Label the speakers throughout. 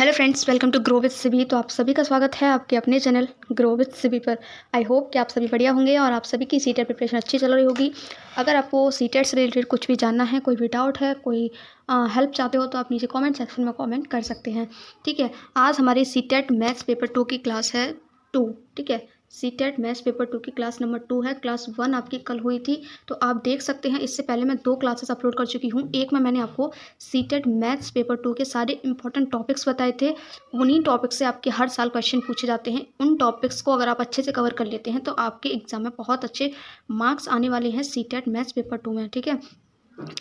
Speaker 1: Hello friends, welcome to grow with Sibi. तो आप सभी का स्वागत है आपके अपने चैनल ग्रो विथ सिबी पर। आई होप कि आप सभी बढ़िया होंगे और आप सभी की सीटेट प्रिपरेशन अच्छी चल रही होगी। अगर आपको सीटेट से रिलेटेड कुछ भी जानना है, कोई भी डाउट है, कोई हेल्प चाहते हो तो आप नीचे कमेंट सेक्शन में कमेंट कर सकते हैं। ठीक है, आज हमारी सीटेट मैथ्स पेपर 2 की क्लास है 2। ठीक है, सीटेट मैथ्स पेपर 2 की क्लास नंबर 2 है। क्लास 1 आपकी कल हुई थी, तो आप देख सकते हैं। इससे पहले मैं 2 क्लासेस अपलोड कर चुकी हूँ। एक में मैंने आपको सीटेट मैथ्स पेपर 2 के सारे इंपॉर्टेंट टॉपिक्स बताए थे। उन्हीं टॉपिक्स से आपके हर साल क्वेश्चन पूछे जाते हैं। उन टॉपिक्स को अगर आप अच्छे से कवर कर लेते हैं तो आपके एग्जाम में बहुत अच्छे मार्क्स आने वाले हैं सीटेट मैथ्स पेपर 2 में। ठीक है,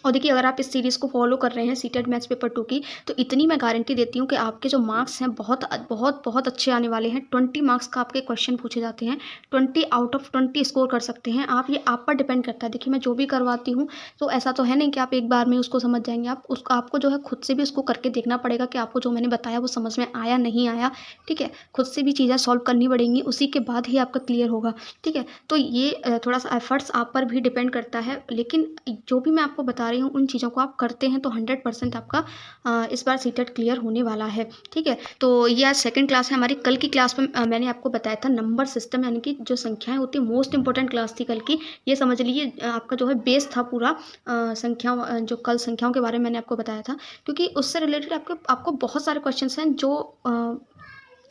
Speaker 1: और देखिए, अगर आप इस सीरीज़ को फॉलो कर रहे हैं सीटेट मैथ्स पेपर 2 की, तो इतनी मैं गारंटी देती हूँ कि आपके जो मार्क्स हैं बहुत बहुत बहुत अच्छे आने वाले हैं। 20 मार्क्स का आपके क्वेश्चन पूछे जाते हैं। 20 आउट ऑफ 20 स्कोर कर सकते हैं आप। ये आप पर डिपेंड करता है। देखिए, मैं जो भी करवाती हूँ तो ऐसा तो है नहीं कि आप एक बार में उसको समझ जाएंगे। आपको जो है खुद से भी उसको करके देखना पड़ेगा कि आपको जो मैंने बताया वो समझ में आया नहीं आया। ठीक है, खुद से भी चीज़ें सॉल्व करनी पड़ेंगी, उसी के बाद ही आपका क्लियर होगा। ठीक है, तो ये थोड़ा सा एफर्ट्स आप पर भी डिपेंड करता है, लेकिन जो भी मैं आपको बता रही हूँ उन चीज़ों को आप करते हैं तो 100% आपका इस बार सीटेट क्लियर होने वाला है। ठीक है, तो ये आज सेकंड क्लास है हमारी। कल की क्लास में मैंने आपको बताया था नंबर सिस्टम, यानी कि जो संख्याएं होती है, मोस्ट इंपॉर्टेंट क्लास थी कल की। ये समझ लीजिए आपका जो है बेस था पूरा संख्याओं, जो कल संख्याओं के बारे में मैंने आपको बताया था, क्योंकि उससे रिलेटेड आपको बहुत सारे क्वेश्चन हैं जो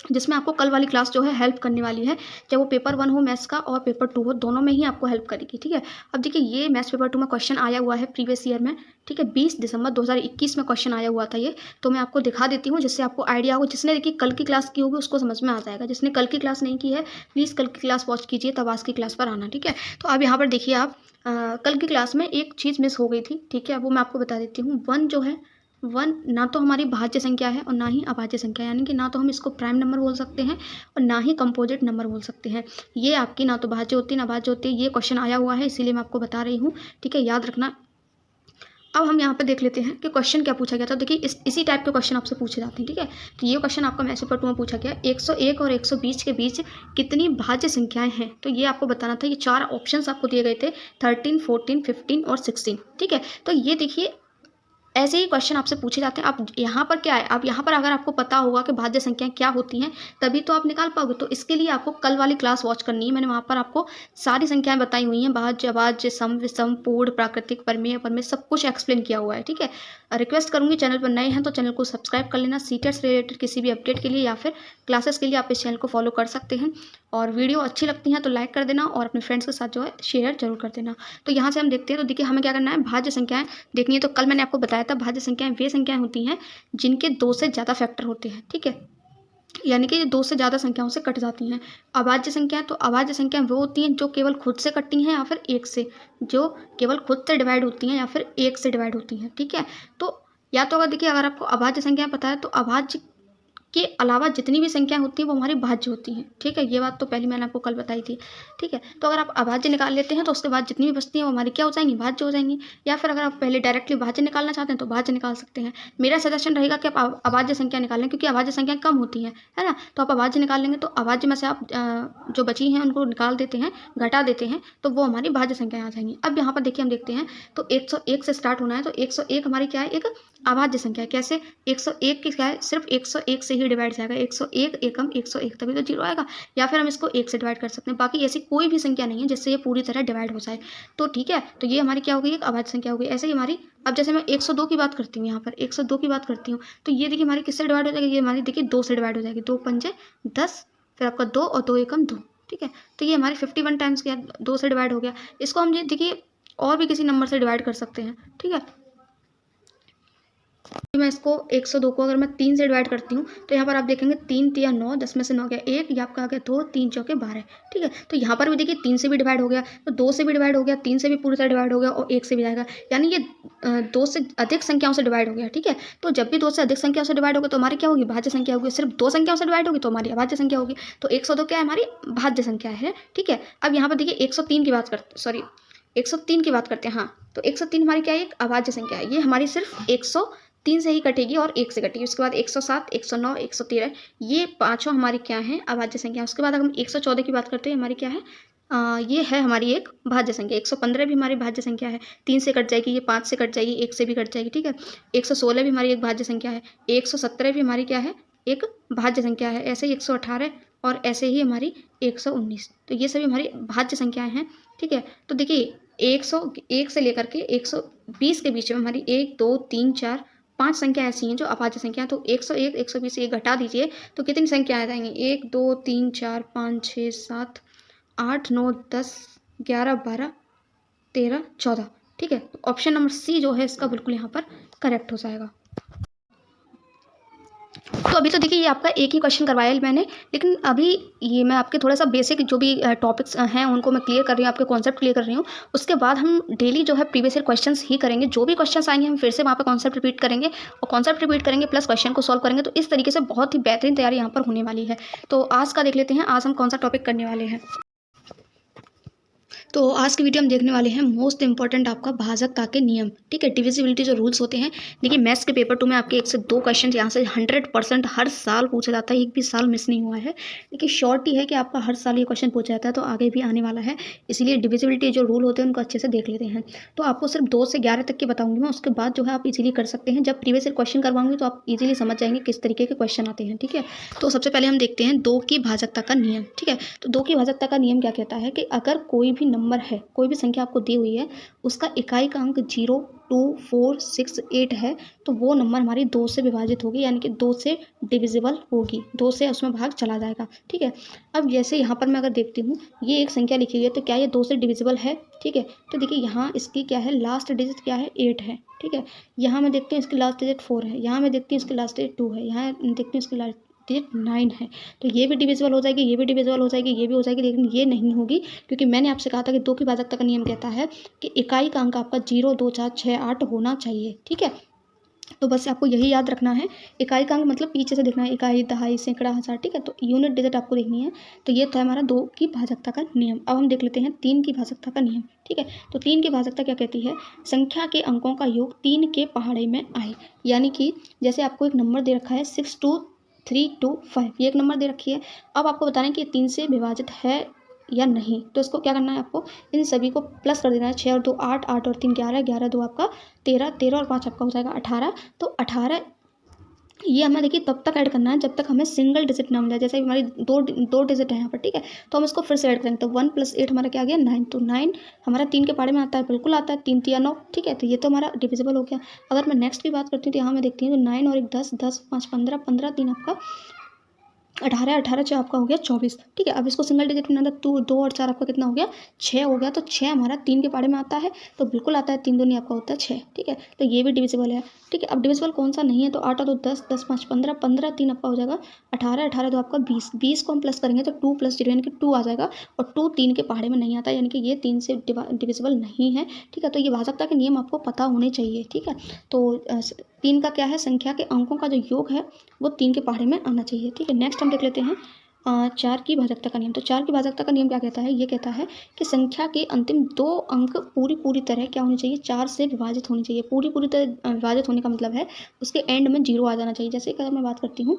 Speaker 1: जिसमें आपको कल वाली क्लास जो है हेल्प करने वाली है। चाहे वो पेपर 1 हो मैथ्स का और पेपर 2 हो, दोनों में ही आपको हेल्प करेगी। ठीक है, अब देखिए, ये मैथ्स पेपर 2 में क्वेश्चन आया हुआ है प्रीवियस ईयर में। ठीक है, 20 दिसंबर 2021 में क्वेश्चन आया हुआ था ये। तो मैं आपको दिखा देती हूँ जिससे आपको आइडिया हो। जिसने देखिए कल की क्लास की होगी उसको समझ में आ जाएगा। जिसने कल की क्लास नहीं की है, प्लीज़ कल की क्लास वॉच कीजिए, तब आज की क्लास पर आना। ठीक है, तो अब यहाँ पर देखिए आप, कल की क्लास में एक चीज़ मिस हो गई थी। ठीक है, वो मैं आपको बता देती हूँ। 1 जो है, 1 ना तो हमारी भाज्य संख्या है और ना ही अभाज्य संख्या, यानी कि ना तो हम इसको प्राइम नंबर बोल सकते हैं और ना ही कंपोजिट नंबर बोल सकते हैं। ये आपकी ना तो भाज्य होती है ना अभाज्य होती है। ये क्वेश्चन आया हुआ है, इसीलिए मैं आपको बता रही हूँ। ठीक है, याद रखना। अब हम यहाँ पर देख लेते हैं कि क्वेश्चन क्या पूछा गया था। देखिए, इसी टाइप के क्वेश्चन आपसे पूछे जाते हैं। ठीक है, तो ये क्वेश्चन आपका मैथ्स पेपर 2 में पूछा गया। 101 और 120 के बीच कितनी भाज्य संख्याएं हैं, तो ये आपको बताना था। ये 4 ऑप्शंस आपको दिए गए थे, 13, 14, 15 और 16। ठीक है, तो ये देखिए, ऐसे ही क्वेश्चन आपसे पूछे जाते हैं। आप यहाँ पर क्या है, आप यहाँ पर अगर आपको पता होगा कि भाज्य संख्याएं क्या होती हैं, तभी तो आप निकाल पाओगे। तो इसके लिए आपको कल वाली क्लास वॉच करनी है। मैंने वहाँ पर आपको सारी संख्याएं बताई हुई हैं, भाज्य, अभाज्य, सम, विषम, पूर्ण, प्राकृतिक, परिमेय, अपरिमेय, सब कुछ एक्सप्लेन किया हुआ है। ठीक है, रिक्वेस्ट करूँगी, चैनल पर नए हैं तो चैनल को सब्सक्राइब कर लेना। सीटेट से रिलेटेड किसी भी अपडेट के लिए या फिर क्लासेस के लिए आप इस चैनल को फॉलो कर सकते हैं। और वीडियो अच्छी लगती हैं तो लाइक कर देना और अपने फ्रेंड्स के साथ जो है शेयर जरूर कर देना। तो यहाँ से हम देखते हैं। तो देखिए, हमें क्या करना है, भाज्य संख्याएं देखनी है। तो कल मैंने आपको बताया था भाज्य संख्याएं वे संख्याएं होती हैं जिनके 2 से ज़्यादा फैक्टर होते हैं। ठीक है, यानी कि 2 से ज़्यादा संख्याओं से कट जाती हैं। अभाज्य संख्याएं, तो अभाज्य संख्याएं वो होती हैं जो केवल खुद से कटती हैं या फिर 1 से, जो केवल खुद से डिवाइड होती हैं या फिर 1 से डिवाइड होती हैं। ठीक है, तो या तो अगर देखिए, अगर आपको अभाज्य संख्याएं पता है तो अभाज्य के अलावा जितनी भी संख्याएं होती हैं वो हमारी भाज्य होती हैं। ठीक है, ये बात तो पहले मैंने आपको कल बताई थी। ठीक है, तो अगर आप अभाज्य निकाल लेते हैं तो उसके बाद जितनी भी बचती हैं वो हमारी क्या हो जाएंगी, भाज्य हो जाएंगी। या फिर अगर आप पहले डायरेक्टली भाज्य निकालना चाहते हैं तो भाज्य निकाल सकते हैं। मेरा सजेशन रहेगा कि आप अभाज्य संख्या निकालें, क्योंकि अभाज्य संख्या कम होती हैं, है ना। तो आप अभाज्य निकाल लेंगे तो अभाज्य में से आप जो बची हैं उनको निकाल देते हैं, घटा देते हैं, तो वो हमारी भाज्य संख्याएं आ जाएंगी। अब यहाँ पर देखिए, हम देखते हैं। तो 101 से स्टार्ट होना है, तो 101 हमारी क्या है, एक अभाज्य संख्या है। कैसे, 101 की क्या है, सिर्फ 101 से ही डिवाइड जाएगा। 101 एकम 101, तभी तो 0 आएगा। या फिर हम इसको 1 से डिवाइड कर सकते हैं। बाकी ऐसी कोई भी संख्या नहीं है जिससे ये पूरी तरह डिवाइड हो जाए। तो ठीक है, तो ये हमारी क्या हो गई, एक अभाज्य संख्या हो गई। ऐसे ही हमारी, अब जैसे मैं 102 की बात करती हूँ, यहाँ पर 102 की बात करती हूँ, तो ये देखिए हमारी किससे डिवाइड हो जाएगी, ये हमारी देखिए 2 से डिवाइड हो जाएगी। 2 पंजे 10, फिर आपका 2 और 2 एकम 2। ठीक है, तो ये हमारी 51 टाइम्स क्या, 2 से डिवाइड हो गया। इसको हम देखिए और भी किसी नंबर से डिवाइड कर सकते हैं। ठीक है, मैं इसको 102 को अगर मैं 3 से डिवाइड करती हूँ तो यहाँ पर आप देखेंगे 3 तिया 9, 10 में से 9 गया 1, ये आपका आ गया 2, 3 चौके 12। ठीक है, तो यहाँ पर भी देखिए 3 से भी डिवाइड हो गया, तो 2 से भी डिवाइड हो गया, 3 से भी पूरी तरह डिवाइड हो गया और 1 से भी जाएगा, यानी ये 2 से अधिक संख्याओं से डिवाइड हो गया। ठीक है, तो जब भी 2 से अधिक संख्याओं से डिवाइड होगा तो हमारी क्या होगी, भाज्य संख्या होगी। सिर्फ 2 संख्याओं से डिवाइड होगी तो हमारी अभाज्य संख्या होगी। तो 102 क्या है, हमारी भाज्य संख्या है। ठीक है, अब यहाँ पर देखिए 103 की बात करते, सॉरी 103 की बात करते हैं। हाँ, तो 103 हमारी क्या है, एक अभाज्य संख्या है। ये हमारी सिर्फ 103 से ही कटेगी और 1 से कटेगी। उसके बाद 107, 109, 113, ये पांचों हमारी क्या है, अभाज्य संख्या। उसके बाद अगर हम 114 की बात करते हैं, हमारी क्या है, ये है हमारी एक भाज्य संख्या। 115 भी हमारी भाज्य संख्या है, 3 से कट जाएगी, ये 5 से कट जाएगी, 1 से भी कट जाएगी। ठीक है, 116 भी हमारी एक भाज्य संख्या है, 117 भी हमारी क्या है, एक भाज्य संख्या है, ऐसे ही 118 और ऐसे ही हमारी 119, तो ये सभी हमारी भाज्य संख्याएं हैं। ठीक है, तो देखिए 101 से लेकर के 120 के बीच में हमारी 1 2 3 4 5 संख्या ऐसी हैं जो अभाज्य संख्या, तो 101 120 से 1 घटा दीजिए तो कितनी संख्याएं आ जाएंगी, 1 2 3 4 5 6 7 8 9 10 11 12 13 14। ठीक है, तो ऑप्शन नंबर सी जो है इसका बिल्कुल यहाँ पर करेक्ट हो जाएगा। तो अभी तो देखिए ये आपका एक ही क्वेश्चन करवाया है मैंने, लेकिन अभी ये मैं आपके थोड़ा सा बेसिक जो भी टॉपिक्स हैं उनको मैं क्लियर कर रही हूँ, आपके कॉन्सेप्ट क्लियर कर रही हूँ। उसके बाद हम डेली जो है प्रीवियस ईयर क्वेश्चंस ही करेंगे, जो भी क्वेश्चंस आएंगे हम फिर से वहाँ पे कॉन्सेप्ट रिपीट करेंगे, और कॉन्सेप्ट रिपीट करेंगे प्लस क्वेश्चन को सॉल्व करेंगे। तो इस तरीके से बहुत ही बेहतरीन तैयारी यहाँ पर होने वाली है। तो आज का देख लेते हैं, आज हम कौन सा टॉपिक करने वाले हैं। तो आज की वीडियो हम देखने वाले हैं मोस्ट इंपॉर्टेंट आपका भाजकता के नियम। ठीक है, डिविजिबिलिटी जो रूल्स होते हैं। देखिए मैथ्स के पेपर 2 में आपके 1 से 2 क्वेश्चन यहाँ से 100% हर साल पूछा जाता है, एक भी साल मिस नहीं हुआ है। देखिए शॉर्ट ही है कि आपका हर साल ये क्वेश्चन पूछा जाता है, तो आगे भी आने वाला है, इसीलिए डिविजिबिलिटी जो रूल होते हैं उनको अच्छे से देख लेते हैं। तो आपको सिर्फ 2 से 11 तक के बताऊंगी मैं, उसके बाद जो है आप इजीली कर सकते हैं। जब प्रीवियस ईयर क्वेश्चन करवाऊंगी तो आप इजीली समझ जाएंगे किस तरीके के क्वेश्चन आते हैं। ठीक है, तो सबसे पहले हम देखते हैं 2 की भाजकता का नियम। ठीक है, तो 2 की भाजकता का नियम क्या कहता है कि अगर कोई भी नंबर है, कोई भी संख्या आपको दी हुई है, उसका इकाई का अंक 0 2 4 6 8 है, तो वो नंबर हमारी 2 से विभाजित होगी, यानी कि 2 से डिविजिबल होगी, 2 से उसमें भाग चला जाएगा। ठीक है, अब जैसे यहाँ पर मैं अगर देखती हूँ ये एक संख्या लिखी हुई है, तो क्या ये 2 से डिविजिबल है। ठीक है, तो देखिए यहाँ इसकी क्या है, लास्ट डिजिट क्या है, 8 है। ठीक है, यहाँ मैं देखती हूँ इसकी लास्ट डिजिट 4 है, यहाँ मैं देखती हूँ इसकी लास्ट डिजिट 2 है, यहाँ देखती हूँ इसकी लास्ट डिजिट 9 है। तो ये भी डिविजिबल हो जाएगी, ये भी डिविजिबल हो जाएगी, ये भी हो जाएगी, लेकिन ये नहीं होगी, क्योंकि मैंने आपसे कहा था कि 2 की भाजकता का नियम कहता है कि इकाई का अंक आपका 0 2 4 6 8 होना चाहिए। ठीक है, तो बस आपको यही याद रखना है, इकाई का अंक मतलब पीछे से देखना है, इकाई दहाई सैकड़ा हजार। ठीक है, तो यूनिट डिजिट आपको देखनी है। तो ये था हमारा 2 की भाजकता का नियम। अब हम देख लेते हैं 3 की भाजकता का नियम। ठीक है, तो 3 की भाजकता क्या कहती है, संख्या के अंकों का योग 3 के पहाड़े में आए। यानी कि जैसे आपको एक नंबर दे रखा है 6 2 3 2 5, ये एक नंबर दे रखी है। अब आपको बताना है कि 3 से विभाजित है या नहीं, तो इसको क्या करना है, आपको इन सभी को प्लस कर देना है। 6 और 2 8, 8 और 3 11, 11 2 आपका 13, 13 और 5 आपका हो जाएगा 18। तो 18 ये हमें देखिए तब तक ऐड करना है जब तक हमें सिंगल डिजिट ना मिल जाए। जैसे हमारी दो डिजिट है यहाँ पर। ठीक है, तो हम इसको फिर से ऐड करेंगे, तो 1 + 8 हमारा क्या आ गया, 9। तो 9 हमारा 3 के पहाड़े में आता है, बिल्कुल आता है, 3 3 9। ठीक है, तो ये तो हमारा डिविजिबल हो गया। अगर मैं नेक्स्ट की बात करती हूँ तो यहाँ मैं देखती हूँ तो 9 और 1 10, 10 5 15, 15 3 आपका 18, 18 6 आपका हो गया 24। ठीक है, अब इसको सिंगल डिजिट में अंदर 2 और 4 आपका कितना हो गया, 6 हो गया। तो 6 हमारा 3 के पहाड़े में आता है, तो बिल्कुल आता है, 3 दूनी आपका होता है 6। ठीक है, तो ये भी डिविजिबल है। ठीक है, अब डिविजिबल कौन सा नहीं है, तो 8 और 2 10, 10 5 15, 15 3 आपका हो जाएगा 18, 18 2 आपका 20, 20 को हम प्लस करेंगे तो 2 + 0 यानी कि 2 आ जाएगा, और 2 3 के पहाड़े में नहीं आता, यानी कि ये 3 से डिविजिबल नहीं है। ठीक है, तो ये भाजकता के नियम आपको पता होने चाहिए। ठीक है, तो 3 का क्या है, संख्या के अंकों का जो योग है वो 3 के पहाड़े में आना चाहिए। ठीक है, नेक्स्ट हम देख लेते हैं 4 की भाजकता का नियम। तो 4 की भाजकता का नियम क्या कहता है, ये कहता है कि संख्या के अंतिम 2 अंक पूरी तरह क्या होनी चाहिए, 4 से विभाजित होनी चाहिए। पूरी तरह विभाजित होने का मतलब है उसके एंड में 0 आ जाना चाहिए। जैसे कि अगर मैं बात करती हूँ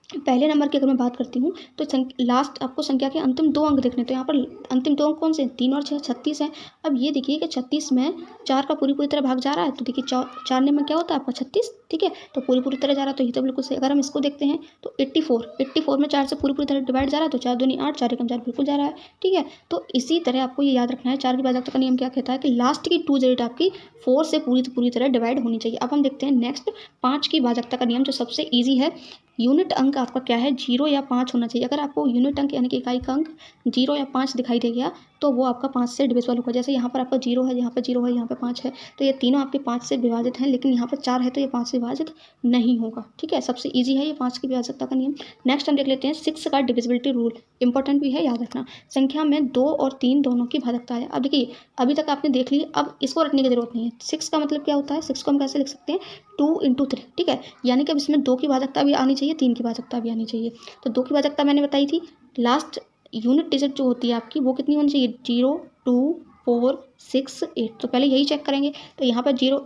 Speaker 1: पहले नंबर की अगर मैं बात करती हूँ तो लास्ट आपको संख्या के अंतिम 2 अंक देखने, तो यहाँ पर अंतिम 2 अंक कौन से, 3 और 6 36 है। अब ये देखिए कि 36 में 4 का पूरी तरह भाग जा रहा है, तो देखिए 4 में क्या होता है आपका 36। ठीक है, तो पूरी तरह जा रहा है, तो ये तो बिल्कुल सही। अगर हम इसको देखते हैं तो 84 में 4 से पूरी तरह डिवाइड जा रहा है, तो 4 दूनी 8, 4 एकम 4 बिल्कुल जा रहा है। ठीक है, तो इसी तरह आपको ये याद रखना है, 4 की भाजकता का नियम क्या कहता है कि लास्ट की 2 डिजिट आपकी 4 से पूरी तरह डिवाइड होनी चाहिए। अब हम देखते हैं नेक्स्ट 5 की भाजकता का नियम, जो सबसे ईजी है। यूनिट अंक आपका क्या है, 0 या 5 होना चाहिए। अगर आपको यूनिट अंक यानी कि इकाई का अंक 0 या 5 दिखाई दे गया तो वो आपका 5 से डिविजिबल होगा। जैसे यहाँ पर आपका 0 है, यहाँ पर 0 है, यहाँ पे 5 है, तो ये तीनों आपके 5 से विभाजित हैं, लेकिन यहाँ पर 4 है तो ये 5 से विभाजित नहीं होगा। ठीक है, सबसे ईजी है ये 5 की भाजकता का नियम। नेक्स्ट हम देख लेते हैं 6 का डिविजिबिलिटी रूल। इंपॉर्टेंट भी है, याद रखना। संख्या में 2 और 3 दोनों की भाजकता है। अब देखिए अभी तक आपने देख ली, अब इसको रखने की जरूरत नहीं है। 6 का मतलब क्या होता है, 6 को हम कैसे लिख सकते हैं, 2 × 3। ठीक है, यानी कि अब इसमें 2 की भाजकता भी आनी चाहिए, 3 की भाजकता भी आनी चाहिए। तो 2 की भाजकता मैंने बताई थी, लास्ट यूनिट डिजिट जो होती है आपकी वो कितनी होनी चाहिए, 0 2 4 6 8। तो पहले यही चेक करेंगे, तो यहाँ पर 0,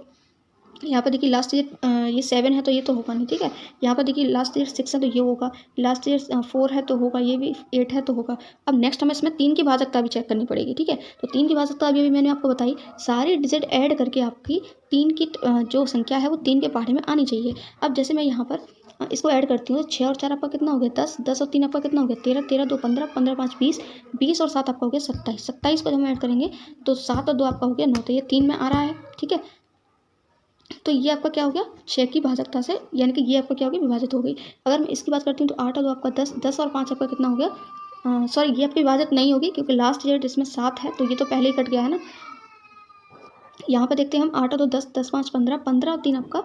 Speaker 1: यहाँ पर देखिए लास्ट डिजिट ये 7 है तो ये तो होगा नहीं। ठीक है, यहाँ पर देखिए लास्ट डिजिट 6 है तो ये होगा, लास्ट डिजिट 4 है तो होगा, ये भी 8 है तो होगा। अब नेक्स्ट हमें इसमें 3 की भाजकता भी चेक करनी पड़ेगी। ठीक है, तो 3 की भाजकता अभी मैंने आपको बताई, सारी डिजिट ऐड करके आपकी 3 की जो संख्या है वो 3 के पहाड़े में आनी चाहिए। अब जैसे मैं यहाँ पर इसको ऐड करती हूँ तो 6 और 4 आपका कितना हो गया 10, 10 और 3 आपका कितना हो गया 13, 13 2 15, 15 5 20, 20 और 7 आपका हो गया 27, 27 को जब हम ऐड करेंगे तो 7 और 2 आपका हो गया 9, तो ये 3 में आ रहा है। ठीक है, तो ये आपका क्या हो गया 6 की भाजकता से, यानी कि ये आपका क्या हो गया विभाजित हो गई। अगर मैं इसकी बात करती हूँ तो 8 और 2 आपका 10, 10 और 5 आपका कितना हो गया, सॉरी ये आपकी विभाजित नहीं होगी क्योंकि लास्ट डिजिट इसमें 7 है, तो ये तो पहले ही कट गया है ना। यहाँ पे देखते हैं हम 8 और 2 10, 10 5 15, 15 और 3 आपका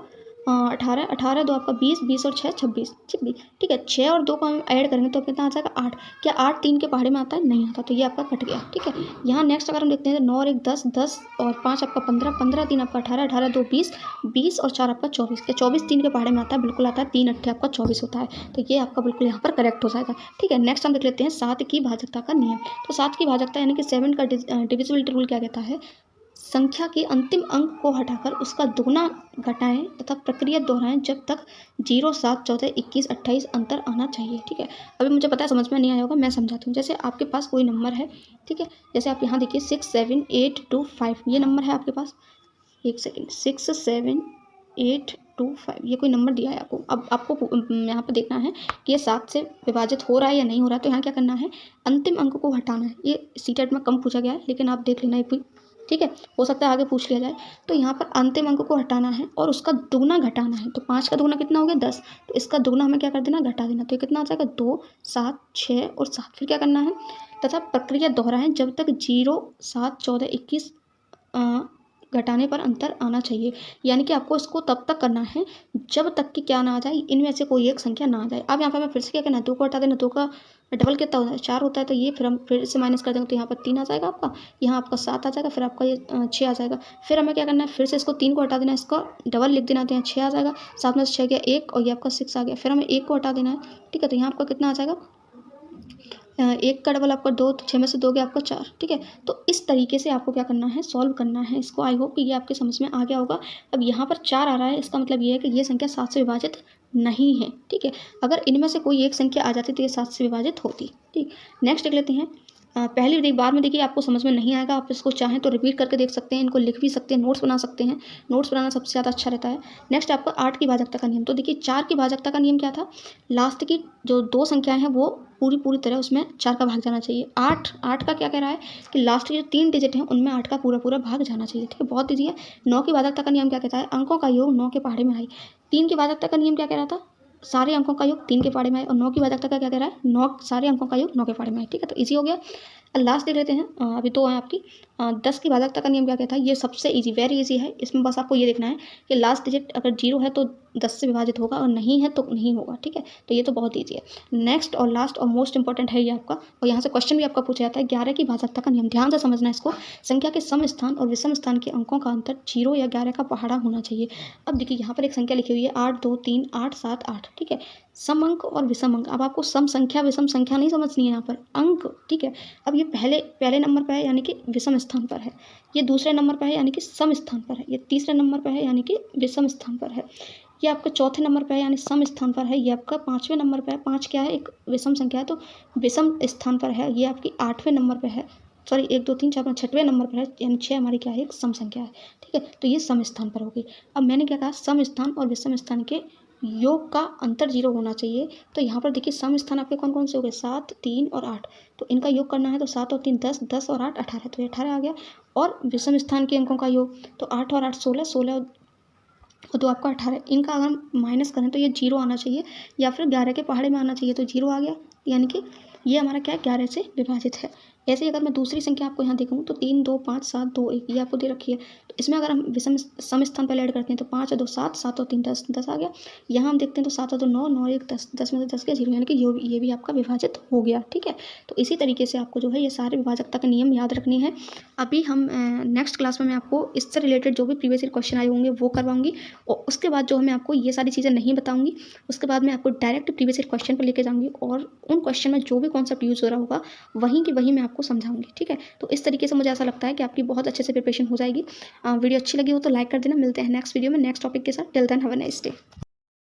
Speaker 1: 18, 18 2 आपका 20, 20 और 6 26, 26। ठीक है, 6 और 2 को हम ऐड करेंगे तो कितना आ जाएगा 8। क्या 8 3 के पहाड़े में आता है? नहीं आता, तो ये आपका कट गया। ठीक है, यहाँ नेक्स्ट अगर हम देखते हैं तो 9 और 1 10, 10 और 5 आपका 15, 15 3 आपका 18, 18 2 20, 20 और 4 आपका 24। क्या 24 3 के पहाड़े में आता है? बिल्कुल आता है, 3 8 आपका 24 होता है, तो ये आपका बिल्कुल यहाँ पर करेक्ट हो जाएगा। ठीक है, नेक्स्ट हम देख लेते हैं 7 की भाजकता का नियम। तो 7 की भाजकता यानी कि 7 का डिविजिबिलिटी रूल क्या कहता है, संख्या के अंतिम अंक को हटाकर उसका दुगना घटाएं तथा प्रक्रिया दोहराएं जब तक 0 7 14 21 28 अंतर आना चाहिए। ठीक है, अभी मुझे पता है समझ में नहीं आया होगा, मैं समझाती हूँ। जैसे आपके पास कोई नंबर है, ठीक है, जैसे आप यहाँ देखिए 6 7 8 2 5 ये नंबर है आपके पास। एक सेकेंड, 6 7 8 2 5 ये कोई नंबर दिया है आपको। अब आपको यहाँ पर देखना है कि ये 7 से विभाजित हो रहा है या नहीं हो रहा है, तो यहाँ क्या करना है, अंतिम अंक को हटाना है। ये सीटेट में कम पूछा गया है, लेकिन आप देख लेना एक भी। ठीक है, हो सकता है आगे पूछ लिया जाए। तो यहाँ पर अंतिम अंक को हटाना है और उसका दुगना घटाना है। तो 5 का दुगना कितना हो गया 10, तो इसका दुगना हमें क्या कर देना, घटा देना। तो ये कितना आ जाएगा 2 7 6 और 7। फिर क्या करना है, तथा प्रक्रिया दोहराएं जब तक 0 7 14 21 घटाने पर अंतर आना चाहिए। यानी कि आपको इसको तब तक करना है जब तक कि क्या ना आ जाए, इनमें से कोई एक संख्या ना आ जाए। अब यहाँ पर हमें फिर से क्या करना है, 2 को हटा देना, 2 का डबल कितना होता है 4 होता है, तो ये फिर हम फिर से माइनस कर देंगे तो यहाँ पर 3 आ जाएगा आपका, यहाँ आपका 7 आ जाएगा, फिर आपका ये 6 आ जाएगा। फिर हमें क्या करना है, फिर से इसको 3 को हटा देना है, इसका डबल लिख देना, तो यहाँ 6 आ जाएगा, 7 में से 6 गया 1 और ये आपका 6 आ गया। फिर हमें 1 को हटा देना है। ठीक है, तो यहाँ आपका कितना आ जाएगा, 1 का डबल आपका 2, तो 6 में से 2 गया आपका 4। ठीक है, तो इस तरीके से आपको क्या करना है, सॉल्व करना है इसको। आई होप कि ये आपके समझ में आ गया होगा। अब यहाँ पर 4 आ रहा है, इसका मतलब ये है कि ये संख्या 7 से विभाजित नहीं है। ठीक है, अगर इनमें से कोई एक संख्या आ जाती तो ये 7 से विभाजित होती। ठीक, नेक्स्ट देख लेते हैं। पहली बार में देखिए आपको समझ में नहीं आएगा, आप इसको चाहें तो रिपीट करके देख सकते हैं, इनको लिख भी सकते हैं, नोट्स बना सकते हैं। नोट्स बनाना सबसे ज़्यादा अच्छा रहता है। नेक्स्ट आपका 8 की भाजकता का नियम। तो देखिए 4 की भाजकता का नियम क्या था, लास्ट की जो 2 संख्याएं हैं वो पूरी तरह उसमें 4 का भाग जाना चाहिए। 8 का क्या कह रहा है कि लास्ट के जो 3 डिजिट हैं उनमें 8 का पूरा भाग जाना चाहिए। ठीक है, बहुत ईजी है। 9 की भाजकता का नियम क्या कहता है, अंकों का योग 9 के पहाड़े में आए। 3 की भाजकता का नियम क्या कह रहा था, सारे अंकों का योग 3 के पहाड़े में आए। और 9 की भाजकता का क्या कह रहा है, 9 सारे अंकों का योग 9 के पहाड़े में आए। ठीक है, तो ईजी हो गया। लास्ट देख लेते हैं, अभी 2 है आपकी। 10 की भाजकता का नियम क्या कहता है, ये सबसे ईजी, वेरी ईजी है। इसमें बस आपको ये देखना है कि लास्ट डिजिट अगर 0 है तो 10 से विभाजित होगा और नहीं है तो नहीं होगा। ठीक है, तो ये तो बहुत ईजी है। नेक्स्ट और लास्ट और मोस्ट इंपॉर्टेंट है ये आपका, और यहाँ से क्वेश्चन भी आपका पूछा जाता है। 11 की भाजकता का नियम, ध्यान से समझना इसको। संख्या के सम स्थान और विषम स्थान के अंकों का अंतर 0 या 11 का पहाड़ा होना चाहिए। अब देखिए यहाँ पर एक संख्या लिखी हुई है 8 2 3 8 7 8। ठीक है, सम अंक और विषम अंक। अब आपको सम संख्या विषम संख्या नहीं समझनी है यहाँ पर, अंक। ठीक है, अब ये पहले नंबर पर है यानी कि विषम स्थान पर है, ये दूसरे नंबर पर है यानी कि सम स्थान पर है, ये तीसरे नंबर पर है यानी कि विषम स्थान पर है, ये आपका चौथे नंबर पर है यानी सम स्थान पर है, ये आपका 5वें नंबर पर है। 5 क्या है, एक विषम संख्या है तो विषम स्थान पर है। ये आपकी 8वें नंबर पर है, सॉरी 1 2 3 4 5 6वें नंबर पर है, यानी 6 हमारी क्या है, एक सम संख्या है। ठीक है, तो ये सम स्थान पर होगी। अब मैंने क्या कहा, सम स्थान और विषम स्थान के योग का अंतर 0 होना चाहिए। तो यहाँ पर देखिए सम स्थान आपके कौन कौन से हो गए, 7 3 और 8। तो इनका योग करना है तो 7 और 3 10, 10 और 8 18, तो ये 18 आ गया। और विषम स्थान के अंकों का योग तो 8 और 8 16, 16 और 2 आपका 18। इनका अगर हम माइनस करें तो ये 0 आना चाहिए या फिर 11 के पहाड़े में आना चाहिए, तो 0 आ गया, यानी कि ये हमारा क्या है, 11 से विभाजित है। ऐसे ही अगर मैं दूसरी संख्या आपको यहाँ देखूँ तो 3 2 5 7 2 1 ये आपको दे रखी है। तो इसमें अगर हम विषम सम स्थान पहले ऐड करते हैं तो 5 2 7, 7 और 3 10, 10 आ गया। यहाँ हम देखते हैं तो 7 और 2 9, 9 1 10, 10 में से 10 गया 0, यानी कि ये भी आपका विभाजित हो गया। ठीक है, तो इसी तरीके से आपको जो है ये सारे विभाजकता के नियम याद रखने हैं। अभी हम नेक्स्ट क्लास में मैं आपको इससे रिलेटेड जो भी प्रीवियस ईयर क्वेश्चन आए होंगे वो करवाऊंगी, और उसके बाद जो मैं आपको ये सारी चीज़ें नहीं बताऊंगी, उसके बाद मैं आपको डायरेक्ट प्रीवियस ईयर क्वेश्चन पर लेके जाऊँगी और उन क्वेश्चन में जो भी कॉन्सेप्ट यूज़ हो रहा होगा वहीं की वहीं मैं आपको समझाऊंगी। ठीक है, तो इस तरीके से मुझे ऐसा लगता है कि आपकी बहुत अच्छे से प्रिपरेशन हो जाएगी। वीडियो अच्छी लगी हो तो लाइक कर देना। मिलते हैं नेक्स्ट वीडियो में नेक्स्ट टॉपिक के साथ। Till then have a nice day.